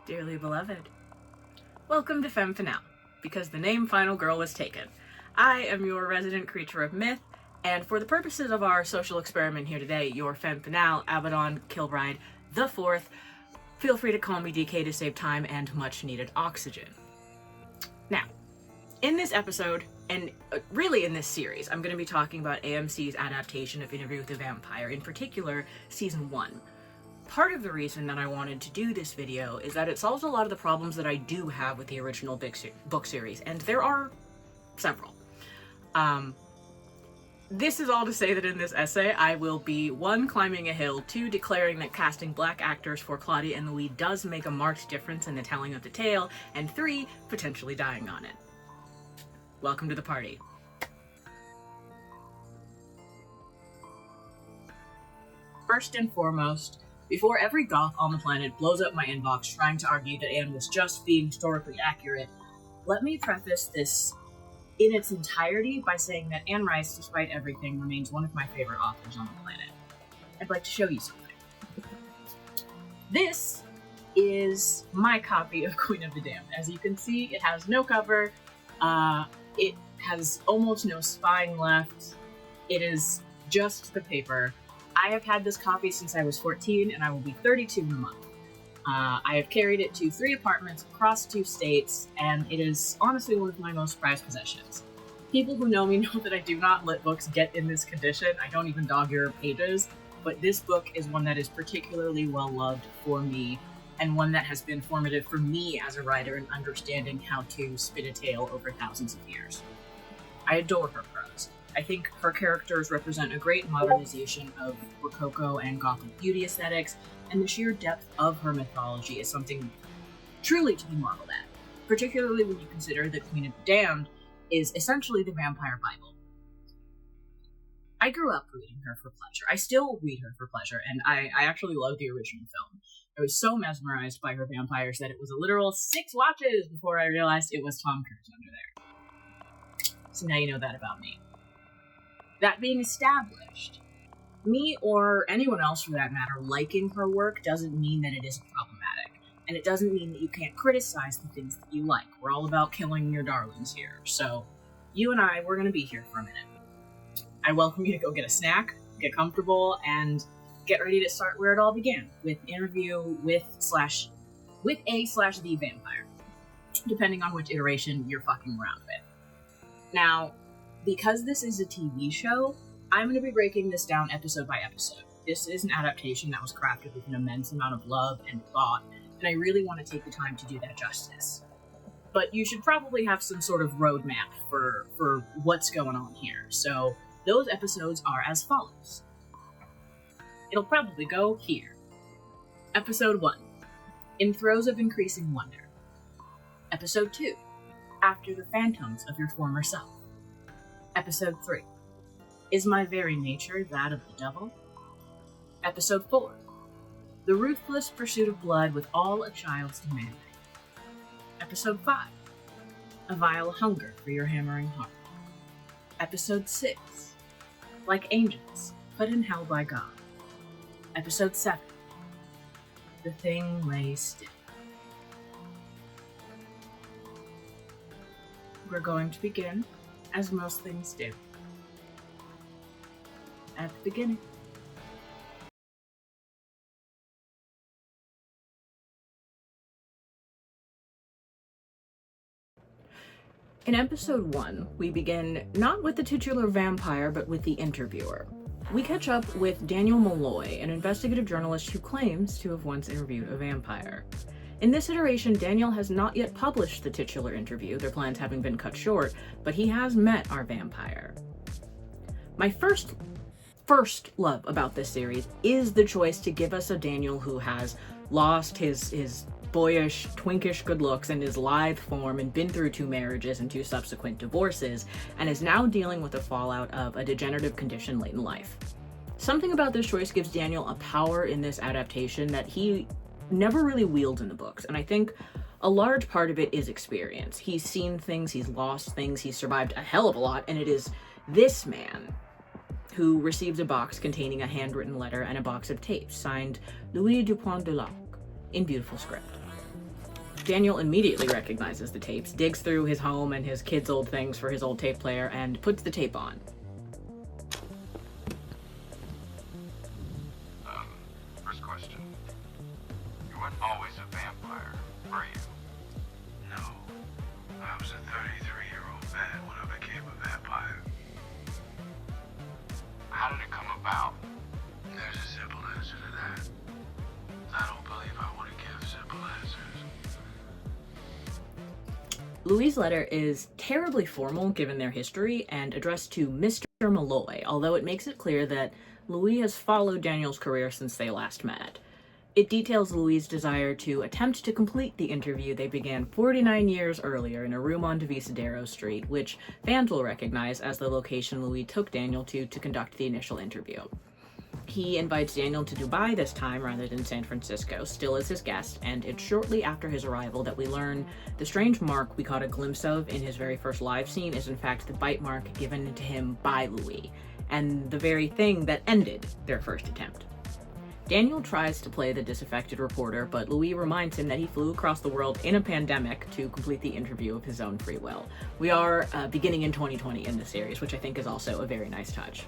Dearly beloved, welcome to Femme Finale, because the name Final Girl was taken. I am your resident creature of myth, and for the purposes of our social experiment here today, your Femme Finale, Abadonne, Kilbride, the Fourth. Feel free to call me DK to save time and much needed oxygen. Now, in this episode, and really in this series, I'm going to be talking about AMC's adaptation of Interview with a Vampire, in particular, Season 1. Part of the reason that I wanted to do this video is that it solves a lot of the problems that I do have with the original book series, and there are several. This is all to say that in this essay, I will be 1, climbing a hill, 2, declaring that casting black actors for Claudia in the lead does make a marked difference in the telling of the tale, and 3, potentially dying on it. Welcome to the party. First and foremost, before every goth on the planet blows up my inbox trying to argue that Anne was just being historically accurate, let me preface this in its entirety by saying that Anne Rice, despite everything, remains one of my favorite authors on the planet. I'd like to show you something. This is my copy of Queen of the Damned. As you can see, it has no cover, it has almost no spine left, it is just the paper. I have had this copy since I was 14, and I will be 32 in a month. I have carried it to 3 apartments across 2 states, and it is honestly one of my most prized possessions. People who know me know that I do not let books get in this condition. I don't even dog ear pages, but this book is one that is particularly well loved for me, and one that has been formative for me as a writer in understanding how to spin a tale over thousands of years. I adore her prose. I think her characters represent a great modernization of Rococo and Gothic beauty aesthetics, and the sheer depth of her mythology is something truly to be marveled at, particularly when you consider that Queen of the Damned is essentially the vampire Bible. I grew up reading her for pleasure. I still read her for pleasure, and I actually love the original film. I was so mesmerized by her vampires that it was a literal 6 watches before I realized it was Tom Cruise under there. So now you know that about me. That being established, me or anyone else for that matter liking her work doesn't mean that it isn't problematic, and it doesn't mean that you can't criticize the things that you like. We're all about killing your darlings here, so you and we're going to be here for a minute. I welcome you to go get a snack, get comfortable, and get ready to start where it all began, with Interview with a/the Vampire, depending on which iteration you're fucking around with. Now, because this is a TV show, I'm going to be breaking this down episode by episode. This is an adaptation that was crafted with an immense amount of love and thought, and I really want to take the time to do that justice. But you should probably have some sort of roadmap for what's going on here, so those episodes are as follows. It'll probably go here. Episode 1, In Throes of Increasing Wonder. Episode 2, After the Phantoms of Your Former Self. Episode 3, Is My Very Nature That of the Devil? Episode 4, The Ruthless Pursuit of Blood with All a Child's Demanding. Episode 5, A Vile Hunger for Your Hammering Heart. Episode 6, Like Angels, Put in Hell by God. Episode 7, The Thing Lay Still. We're going to begin, as most things do, at the beginning. In episode 1, we begin not with the titular vampire, but with the interviewer. We catch up with Daniel Malloy, an investigative journalist who claims to have once interviewed a vampire. In this iteration, Daniel has not yet published the titular interview, their plans having been cut short, but he has met our vampire. My first love about this series is the choice to give us a Daniel who has lost his boyish, twinkish good looks and his lithe form and been through 2 marriages and 2 subsequent divorces, and is now dealing with the fallout of a degenerative condition late in life. Something about this choice gives Daniel a power in this adaptation that he never really wields in the books, and I think a large part of it is experience. He's seen things, he's lost things, he's survived a hell of a lot, and it is this man who receives a box containing a handwritten letter and a box of tapes signed Louis Dupont de l'Arc in beautiful script. Daniel immediately recognizes the tapes, digs through his home and his kids' old things for his old tape player, and puts the tape on. First question. You weren't always a vampire, were you? No. I was a 33-year-old man when I became a vampire. How did it come about? There's a simple answer to that. I don't believe I want to give simple answers. Louis' letter is terribly formal given their history and addressed to Mr. Malloy, although it makes it clear that Louis has followed Daniel's career since they last met. It details Louis' desire to attempt to complete the interview they began 49 years earlier in a room on Divisadero Street, which fans will recognize as the location Louis took Daniel to conduct the initial interview. He invites Daniel to Dubai this time rather than San Francisco, still as his guest, and it's shortly after his arrival that we learn the strange mark we caught a glimpse of in his very first live scene is in fact the bite mark given to him by Louis, and the very thing that ended their first attempt. Daniel tries to play the disaffected reporter, but Louis reminds him that he flew across the world in a pandemic to complete the interview of his own free will. We are beginning in 2020 in the series, which I think is also a very nice touch.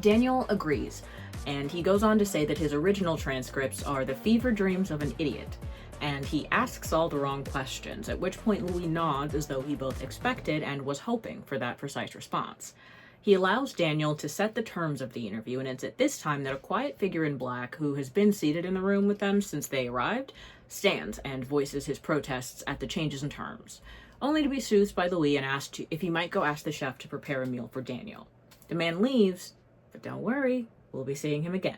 Daniel agrees, and he goes on to say that his original transcripts are the fever dreams of an idiot, and he asks all the wrong questions, at which point Louis nods as though he both expected and was hoping for that precise response. He allows Daniel to set the terms of the interview, and it's at this time that a quiet figure in black, who has been seated in the room with them since they arrived, stands and voices his protests at the changes in terms, only to be soothed by Louis and asked if he might go ask the chef to prepare a meal for Daniel. The man leaves, but don't worry, we'll be seeing him again.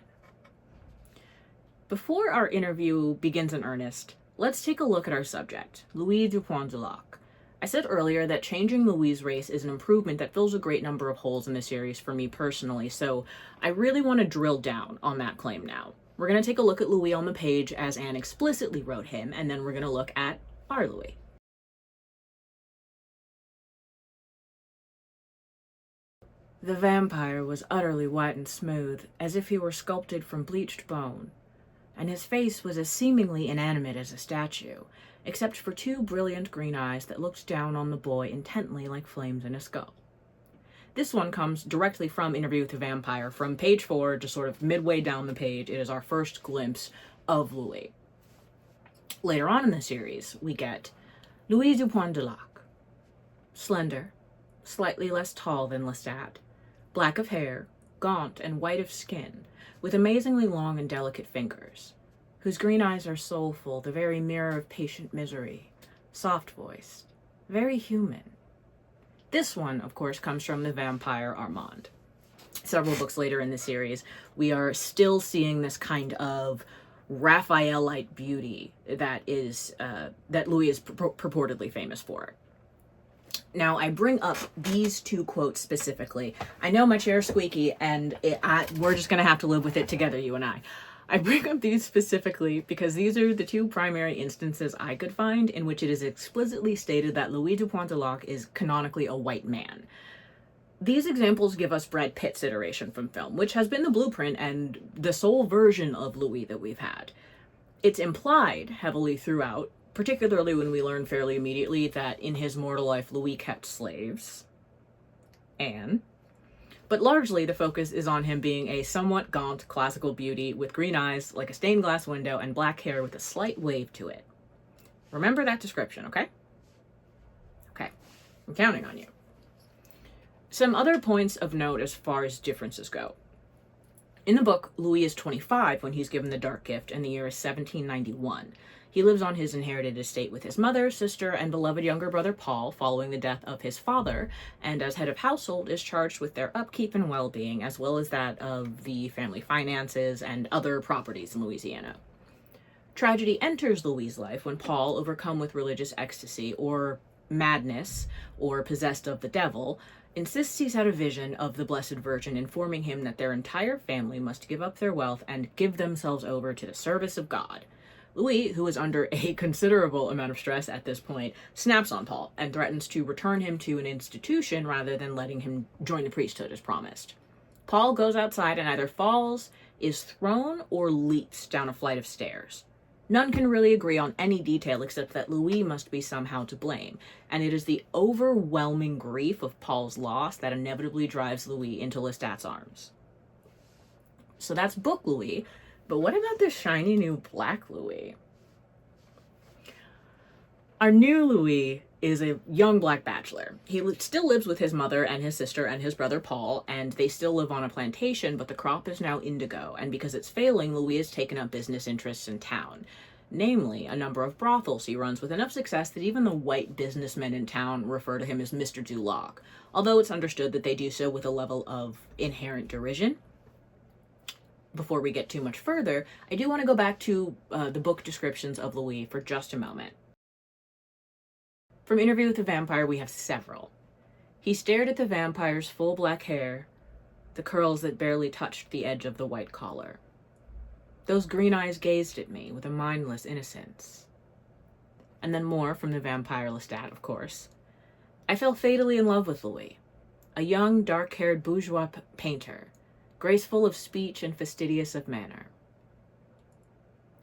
Before our interview begins in earnest, let's take a look at our subject, Louis Dupont de Lac. I said earlier that changing Louis' race is an improvement that fills a great number of holes in the series for me personally, so I really want to drill down on that claim now. We're going to take a look at Louis on the page as Anne explicitly wrote him, and then we're going to look at our Louis. The vampire was utterly white and smooth, as if he were sculpted from bleached bone, and his face was as seemingly inanimate as a statue, except for two brilliant green eyes that looked down on the boy intently like flames in a skull. This one comes directly from Interview with the Vampire. From page 4 to sort of midway down the page, it is our first glimpse of Louis. Later on in the series, we get Louis Dupont de Lac. Slender, slightly less tall than Lestat, black of hair, gaunt and white of skin, with amazingly long and delicate fingers, whose green eyes are soulful, the very mirror of patient misery, soft-voiced, very human. This one, of course, comes from the vampire Armand. Several books later in the series, we are still seeing this kind of Raphaelite beauty that Louis is purportedly famous for. Now, I bring up these two quotes specifically. I know my chair's squeaky, and we're just going to have to live with it together, you and I. I bring up these specifically because these are the two primary instances I could find in which it is explicitly stated that Louis Dupont de Lac is canonically a white man. These examples give us Brad Pitt's iteration from film, which has been the blueprint and the sole version of Louis that we've had. It's implied heavily throughout, particularly when we learn fairly immediately that in his mortal life, Louis kept slaves. Anne. But largely the focus is on him being a somewhat gaunt classical beauty with green eyes like a stained glass window and black hair with a slight wave to it. Remember that description, okay? Okay, I'm counting on you. Some other points of note as far as differences go. In the book, Louis is 25 when he's given the dark gift, and the year is 1791. He lives on his inherited estate with his mother, sister, and beloved younger brother Paul following the death of his father, and as head of household is charged with their upkeep and well-being, as well as that of the family finances and other properties in Louisiana. Tragedy enters Louis' life when Paul, overcome with religious ecstasy or madness or possessed of the devil, insists he's had a vision of the Blessed Virgin informing him that their entire family must give up their wealth and give themselves over to the service of God. Louis, who is under a considerable amount of stress at this point, snaps on Paul and threatens to return him to an institution rather than letting him join the priesthood as promised. Paul goes outside and either falls, is thrown, or leaps down a flight of stairs. None can really agree on any detail except that Louis must be somehow to blame, and it is the overwhelming grief of Paul's loss that inevitably drives Louis into Lestat's arms. So that's book Louis, but what about this shiny new black Louis? Our new Louis is a young black bachelor. He still lives with his mother and his sister and his brother Paul, and they still live on a plantation, but the crop is now indigo, and because it's failing, Louis has taken up business interests in town. Namely, a number of brothels he runs with enough success that even the white businessmen in town refer to him as Mr. Duloc, although it's understood that they do so with a level of inherent derision. Before we get too much further, I do want to go back to the book descriptions of Louis for just a moment. From Interview with the Vampire, we have several. He stared at the vampire's full black hair, the curls that barely touched the edge of the white collar. Those green eyes gazed at me with a mindless innocence. And then more from the vampire Lestat, of course. I fell fatally in love with Louis, a young, dark-haired bourgeois painter, graceful of speech and fastidious of manner.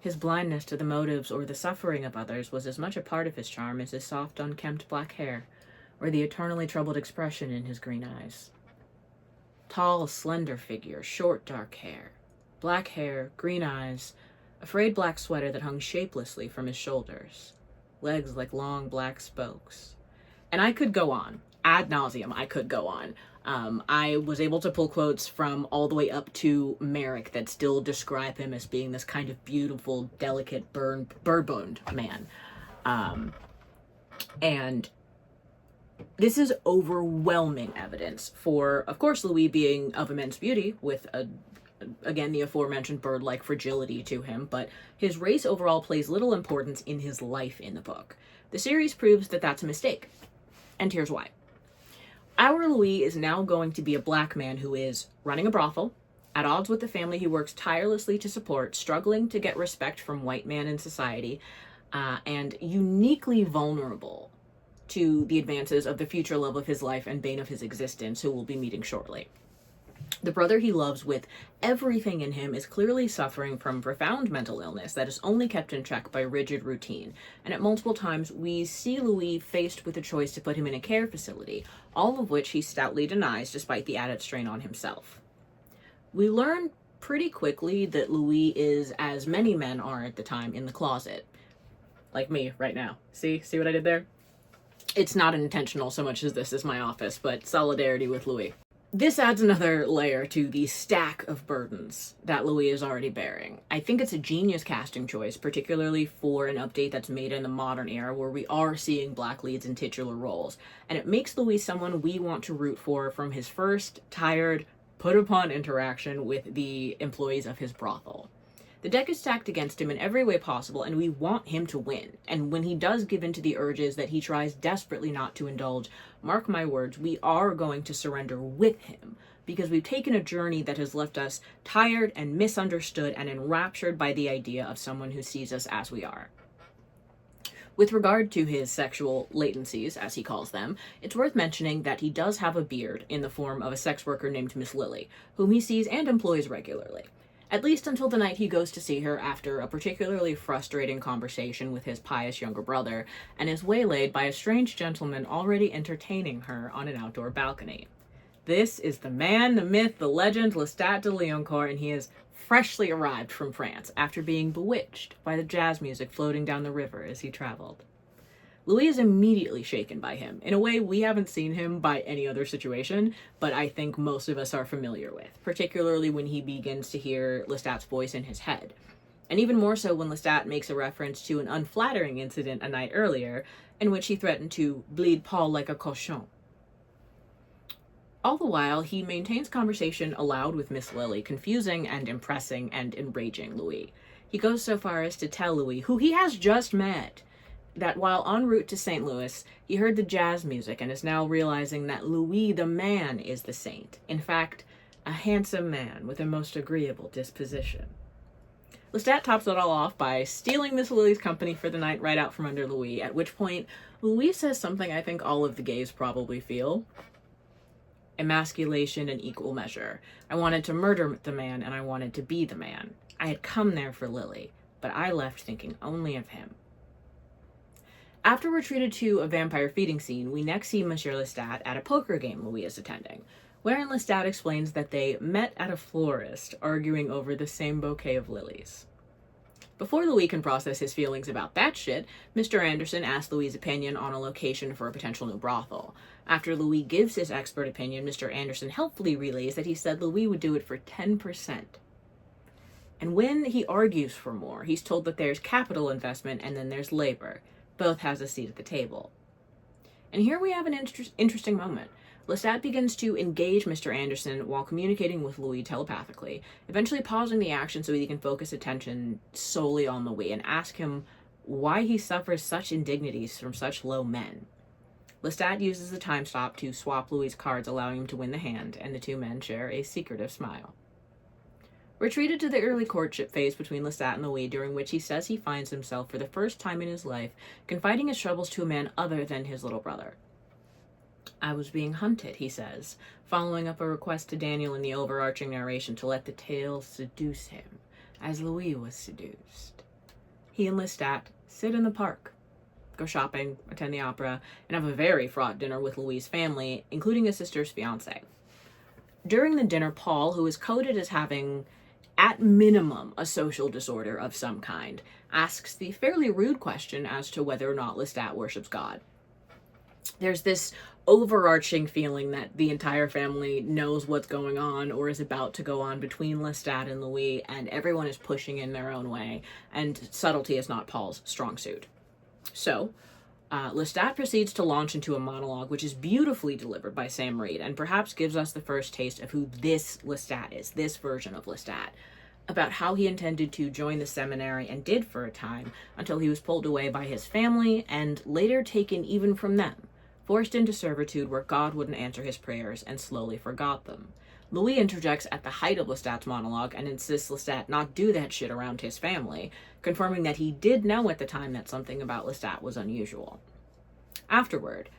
His blindness to the motives or the suffering of others was as much a part of his charm as his soft, unkempt black hair, or the eternally troubled expression in his green eyes. Tall, slender figure, short, dark hair, green eyes, a frayed black sweater that hung shapelessly from his shoulders, legs like long black spokes. And I could go on. Ad nauseum, I could go on. I was able to pull quotes from all the way up to Merrick that still describe him as being this kind of beautiful, delicate, bird-boned man. And this is overwhelming evidence for, of course, Louis being of immense beauty with, again, the aforementioned bird-like fragility to him, but his race overall plays little importance in his life in the book. The series proves that that's a mistake. And here's why. Our Louis is now going to be a black man who is running a brothel, at odds with the family he works tirelessly to support, struggling to get respect from white men in society, and uniquely vulnerable to the advances of the future love of his life and bane of his existence, who we'll be meeting shortly. The brother he loves with everything in him is clearly suffering from profound mental illness that is only kept in check by rigid routine, and at multiple times we see Louis faced with a choice to put him in a care facility, all of which he stoutly denies despite the added strain on himself. We learn pretty quickly that Louis is, as many men are at the time, in the closet. Like me right now. See what I did there? It's not intentional so much as this is my office, but solidarity with Louis. This adds another layer to the stack of burdens that Louis is already bearing. I think it's a genius casting choice, particularly for an update that's made in the modern era where we are seeing black leads in titular roles. And it makes Louis someone we want to root for from his first, tired, put-upon interaction with the employees of his brothel. The deck is stacked against him in every way possible, and we want him to win. And when he does give in to the urges that he tries desperately not to indulge, mark my words, we are going to surrender with him, because we've taken a journey that has left us tired and misunderstood and enraptured by the idea of someone who sees us as we are. With regard to his sexual latencies, as he calls them, it's worth mentioning that he does have a beard in the form of a sex worker named Miss Lily, whom he sees and employs regularly. At least until the night he goes to see her after a particularly frustrating conversation with his pious younger brother, and is waylaid by a strange gentleman already entertaining her on an outdoor balcony. This is the man, the myth, the legend, Lestat de Lioncourt, and he is freshly arrived from France after being bewitched by the jazz music floating down the river as he traveled. Louis is immediately shaken by him, in a way we haven't seen him by any other situation, but I think most of us are familiar with, particularly when he begins to hear Lestat's voice in his head. And even more so when Lestat makes a reference to an unflattering incident a night earlier, in which he threatened to bleed Paul like a cochon. All the while, he maintains conversation aloud with Miss Lily, confusing and impressing and enraging Louis. He goes so far as to tell Louis, who he has just met, that while en route to St. Louis, he heard the jazz music and is now realizing that Louis the man is the saint. In fact, a handsome man with a most agreeable disposition. Lestat tops it all off by stealing Miss Lily's company for the night right out from under Louis, at which point Louis says something I think all of the gays probably feel. Emasculation in equal measure. I wanted to murder the man and I wanted to be the man. I had come there for Lily. but I left thinking only of him. After we're treated to a vampire feeding scene, we next see Monsieur Lestat at a poker game Louis is attending, wherein Lestat explains that they met at a florist, arguing over the same bouquet of lilies. Before Louis can process his feelings about that shit, Mr. Anderson asks Louis' opinion on a location for a potential new brothel. After Louis gives his expert opinion, Mr. Anderson helpfully relays that he said Louis would do it for 10%. And when he argues for more, he's told that there's capital investment and then there's labor. Both has a seat at the table. And here we have an interesting moment. Lestat begins to engage Mr. Anderson while communicating with Louis telepathically, eventually pausing the action so he can focus attention solely on Louis and ask him why he suffers such indignities from such low men. Lestat uses the time stop to swap Louis' cards, allowing him to win the hand, and the two men share a secretive smile. We're treated to the early courtship phase between Lestat and Louis, during which he says he finds himself, for the first time in his life, confiding his troubles to a man other than his little brother. I was being hunted, he says, following up a request to Daniel in the overarching narration to let the tale seduce him, as Louis was seduced. He and Lestat sit in the park, go shopping, attend the opera, and have a very fraught dinner with Louis' family, including his sister's fiancé. During the dinner, Paul, who is coded as having, at minimum, a social disorder of some kind, asks the fairly rude question as to whether or not Lestat worships God. There's this overarching feeling that the entire family knows what's going on or is about to go on between Lestat and Louis, and everyone is pushing in their own way, and subtlety is not Paul's strong suit. So, Lestat proceeds to launch into a monologue which is beautifully delivered by Sam Reed, and perhaps gives us the first taste of who this Lestat is, this version of Lestat, about how he intended to join the seminary and did for a time, until he was pulled away by his family and later taken even from them, forced into servitude where God wouldn't answer his prayers, and slowly forgot them. Louis interjects at the height of Lestat's monologue and insists Lestat not do that shit around his family, confirming that he did know at the time that something about Lestat was unusual. Afterward,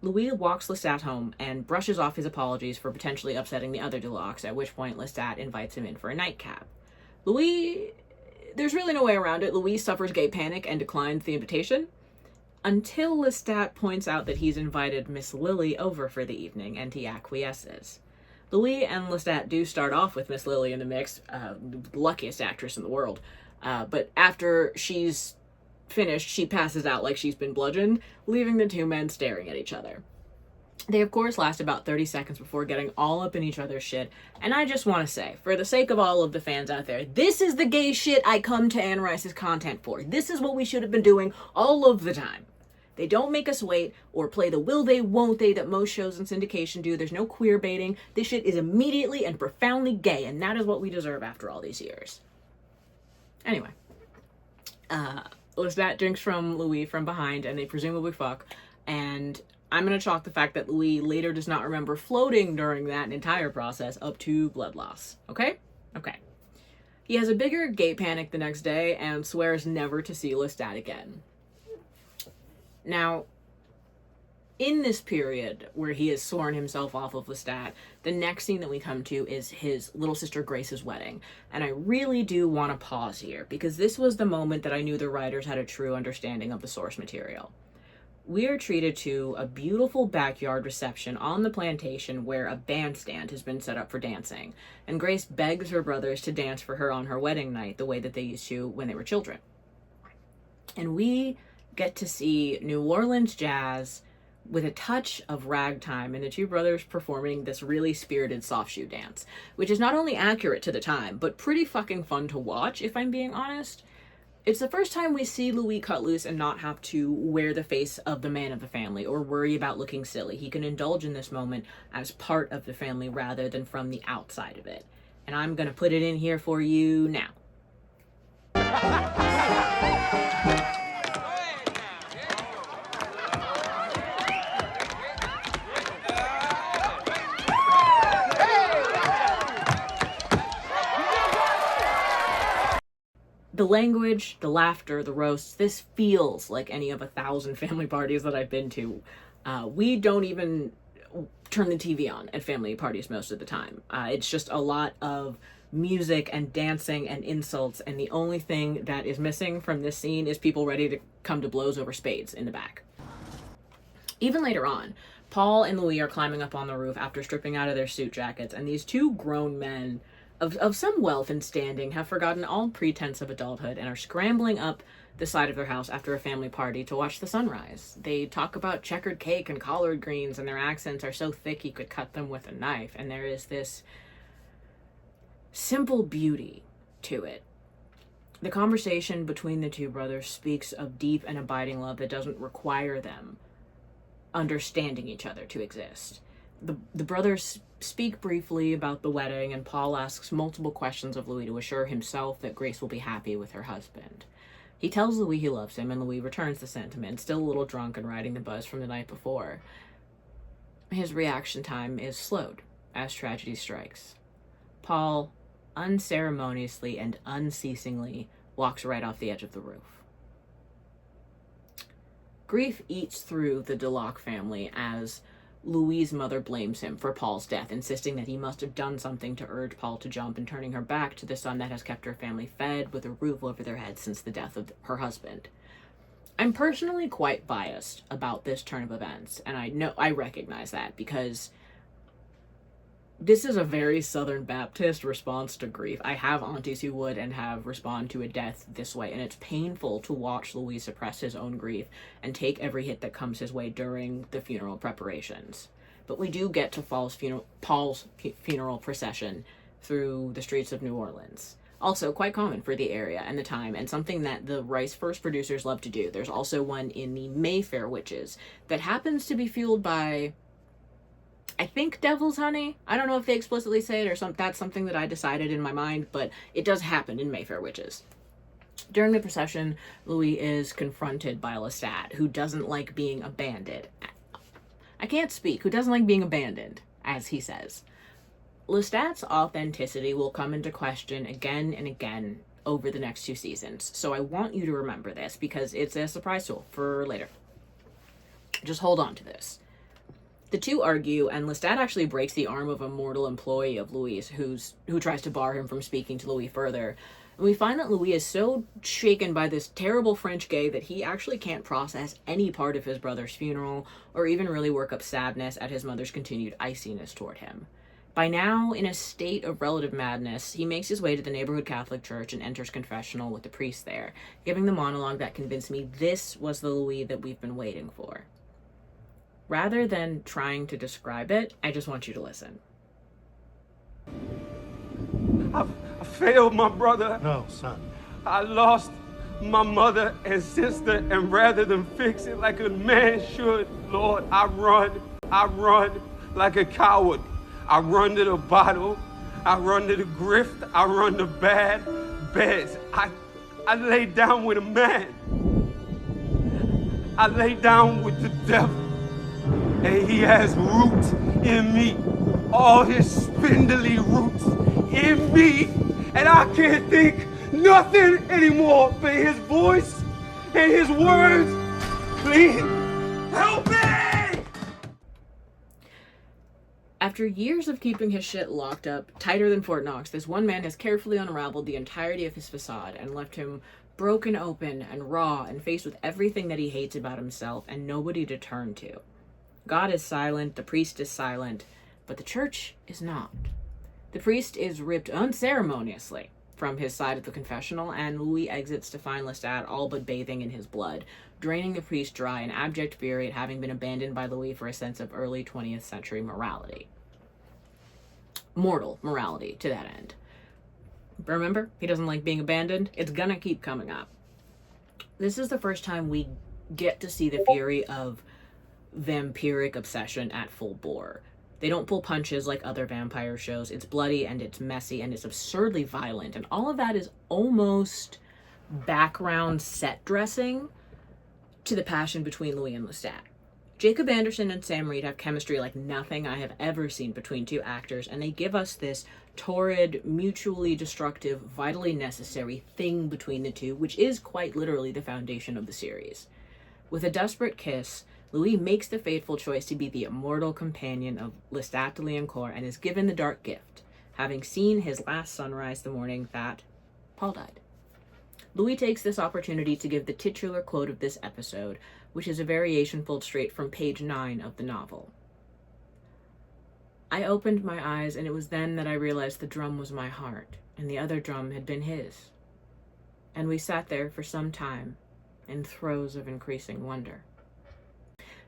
Louis walks Lestat home and brushes off his apologies for potentially upsetting the other Deluxe, at which point Lestat invites him in for a nightcap. There's really no way around it. Louis suffers gay panic and declines the invitation, until Lestat points out that he's invited Miss Lily over for the evening, and he acquiesces. Louis and Lestat do start off with Miss Lily in the mix, the luckiest actress in the world, but after she's finished, she passes out like she's been bludgeoned, leaving the two men staring at each other. They, of course, last about 30 seconds before getting all up in each other's shit, and I just want to say, for the sake of all of the fans out there, this is the gay shit I come to Anne Rice's content for. This is what we should have been doing all of the time. They don't make us wait or play the will they, won't they that most shows in syndication do. There's no queer baiting. This shit is immediately and profoundly gay, and that is what we deserve after all these years. Anyway, Lestat drinks from Louis from behind, and they presumably fuck, and I'm going to chalk the fact that Louis later does not remember floating during that entire process up to blood loss. Okay? Okay. He has a bigger gay panic the next day and swears never to see Lestat again. Now, in this period where he has sworn himself off of Lestat, the next scene that we come to is his little sister Grace's wedding. And I really do want to pause here, because this was the moment that I knew the writers had a true understanding of the source material. We are treated to a beautiful backyard reception on the plantation where a bandstand has been set up for dancing, and Grace begs her brothers to dance for her on her wedding night the way that they used to when they were children. And we get to see New Orleans jazz with a touch of ragtime, and the two brothers performing this really spirited soft shoe dance, which is not only accurate to the time, but pretty fucking fun to watch, if I'm being honest. It's the first time we see Louis cut loose and not have to wear the face of the man of the family or worry about looking silly. He can indulge in this moment as part of the family rather than from the outside of it. And I'm gonna put it in here for you now. The language, the laughter, the roasts, this feels like any of 1,000 family parties that I've been to. We don't even turn the TV on at family parties most of the time. It's just a lot of music and dancing and insults, and the only thing that is missing from this scene is people ready to come to blows over spades in the back. Even later on, Paul and Louis are climbing up on the roof after stripping out of their suit jackets, and these two grown men of some wealth and standing have forgotten all pretense of adulthood and are scrambling up the side of their house after a family party to watch the sunrise. They talk about checkered cake and collard greens, and their accents are so thick you could cut them with a knife, and there is this simple beauty to it. The conversation between the two brothers speaks of deep and abiding love that doesn't require them understanding each other to exist. The brothers speak briefly about the wedding, and Paul asks multiple questions of Louis to assure himself that Grace will be happy with her husband. He tells Louis he loves him, and Louis returns the sentiment, still a little drunk and riding the buzz from the night before. His reaction time is slowed as tragedy strikes. Paul unceremoniously and unceasingly walks right off the edge of the roof. Grief eats through the Delac family as Louis' mother blames him for Paul's death, insisting that he must have done something to urge Paul to jump, and turning her back to the son that has kept her family fed with a roof over their heads since the death of her husband. I'm personally quite biased about this turn of events, and I recognize that, because this is a very Southern Baptist response to grief. I have aunties who would and have respond to a death this way, and it's painful to watch Louis suppress his own grief and take every hit that comes his way during the funeral preparations. But we do get to Paul's funeral procession through the streets of New Orleans. Also quite common for the area and the time, and something that the Rice First producers love to do. There's also one in the Mayfair Witches that happens to be fueled by, I think, devil's honey. I don't know if they explicitly say it or that's something that I decided in my mind, but it does happen in Mayfair Witches. During the procession, Louis is confronted by Lestat, who doesn't like being abandoned. I can't speak. Who doesn't like being abandoned, as he says. Lestat's authenticity will come into question again and again over the next 2 seasons, so I want you to remember this because it's a surprise tool for later. Just hold on to this. The two argue, and Lestat actually breaks the arm of a mortal employee of Louis who tries to bar him from speaking to Louis further. And we find that Louis is so shaken by this terrible French gay that he actually can't process any part of his brother's funeral or even really work up sadness at his mother's continued iciness toward him. By now, in a state of relative madness, he makes his way to the neighborhood Catholic church and enters confessional with the priest there, giving the monologue that convinced me this was the Louis that we've been waiting for. Rather than trying to describe it, I just want you to listen. I failed my brother. No, son. I lost my mother and sister, and rather than fix it like a man should, Lord, I run like a coward. I run to the bottle, I run to the grift, I run to bad beds. I lay down with a man. I lay down with the devil. And he has roots in me. All his spindly roots in me. And I can't think nothing anymore but his voice and his words. Please, help me! After years of keeping his shit locked up tighter than Fort Knox, this one man has carefully unraveled the entirety of his facade and left him broken open and raw and faced with everything that he hates about himself and nobody to turn to. God is silent, the priest is silent, but the church is not. The priest is ripped unceremoniously from his side of the confessional, and Louis exits to find Lestat all but bathing in his blood, draining the priest dry in abject fury at having been abandoned by Louis for a sense of early 20th century morality. Mortal morality, to that end. Remember, he doesn't like being abandoned. It's gonna keep coming up. This is the first time we get to see the fury of vampiric obsession at full bore. They don't pull punches like other vampire shows. It's bloody and it's messy and it's absurdly violent, and all of that is almost background set dressing to the passion between Louis and Lestat. Jacob Anderson and Sam Reed have chemistry like nothing I have ever seen between two actors, and they give us this torrid, mutually destructive, vitally necessary thing between the two, which is quite literally the foundation of the series. With a desperate kiss, Louis makes the fateful choice to be the immortal companion of Lestat de Liancourt and is given the dark gift, having seen his last sunrise the morning that Paul died. Louis takes this opportunity to give the titular quote of this episode, which is a variation pulled straight from page 9 of the novel. I opened my eyes, and it was then that I realized the drum was my heart, and the other drum had been his. And we sat there for some time, in throes of increasing wonder.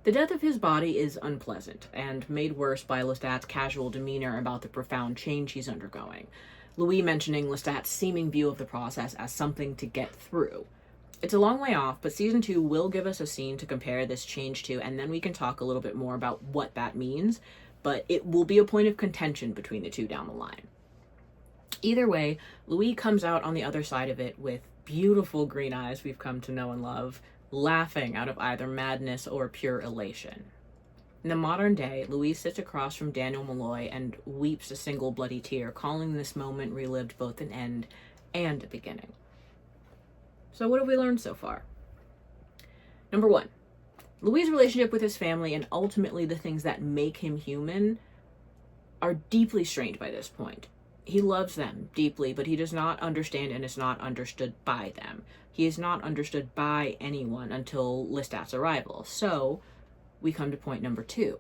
The death of his body is unpleasant, and made worse by Lestat's casual demeanor about the profound change he's undergoing, Louis mentioning Lestat's seeming view of the process as something to get through. It's a long way off, but season 2 will give us a scene to compare this change to, and then we can talk a little bit more about what that means, but it will be a point of contention between the two down the line. Either way, Louis comes out on the other side of it with beautiful green eyes we've come to know and love, laughing out of either madness or pure elation. In the modern day, Louise sits across from Daniel Malloy and weeps a single bloody tear, calling this moment relived both an end and a beginning. So what have we learned so far? Number 1, Louis' relationship with his family and ultimately the things that make him human are deeply strained by this point. He loves them deeply, but he does not understand and is not understood by them. He is not understood by anyone until Lestat's arrival. So we come to point number 2.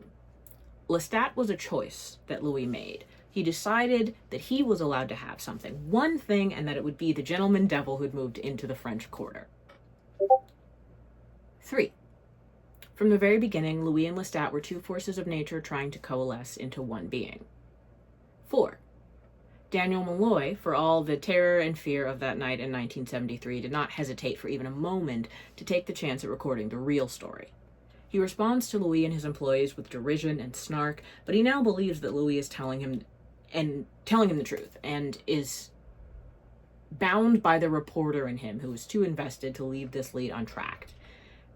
Lestat was a choice that Louis made. He decided that he was allowed to have something, one thing, and that it would be the gentleman devil who'd moved into the French Quarter. 3. From the very beginning, Louis and Lestat were two forces of nature trying to coalesce into one being. 4. Daniel Malloy, for all the terror and fear of that night in 1973, did not hesitate for even a moment to take the chance at recording the real story. He responds to Louis and his employees with derision and snark, but he now believes that Louis is telling him the truth, and is bound by the reporter in him who is too invested to leave this lead untracked.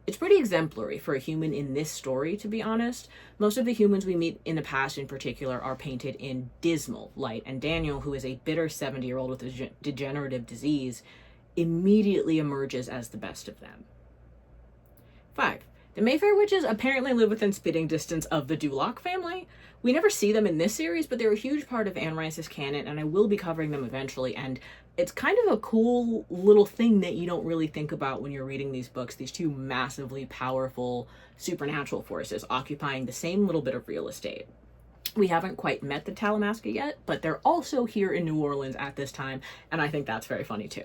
It's pretty exemplary for a human in this story, to be honest. Most of the humans we meet in the past in particular are painted in dismal light, and Daniel, who is a bitter 70-year-old with a degenerative disease, immediately emerges as the best of them. 5. The Mayfair witches apparently live within spitting distance of the Duloc family. We never see them in this series, but they're a huge part of Anne Rice's canon, and I will be covering them eventually, and it's kind of a cool little thing that you don't really think about when you're reading these books, these two massively powerful supernatural forces occupying the same little bit of real estate. We haven't quite met the Talamasca yet, but they're also here in New Orleans at this time, and I think that's very funny too.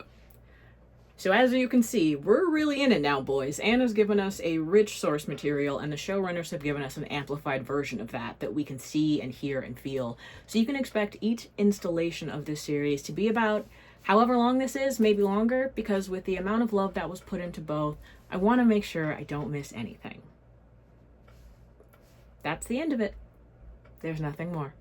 So as you can see, we're really in it now, boys. Anne has given us a rich source material, and the showrunners have given us an amplified version of that we can see and hear and feel. So you can expect each installation of this series to be about however long this is, maybe longer, because with the amount of love that was put into both, I want to make sure I don't miss anything. That's the end of it. There's nothing more.